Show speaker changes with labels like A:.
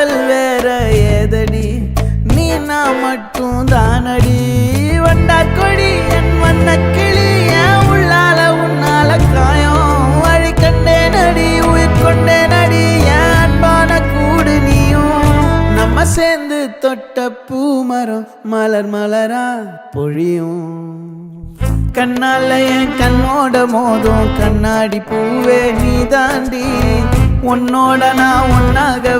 A: காதல் வேற ஏதடி நீ நான் மட்டும் தானடி வண்டார் கொடி என் வண்ண கிளி என் உள்ளால உன்னால காயம் வழி கண்டேன் அடி உயிர் கொண்டேன் அடி என் அன்பான கூடு நீயும் நம்ம சேர்ந்து தொட்ட பூமரம் மலர் மலரா பொழியும் கண்ணால என் கண்ணோட மோதும் கண்ணாடி பூவே நீ தாண்டி உன்னோட நான் ஒன்னாக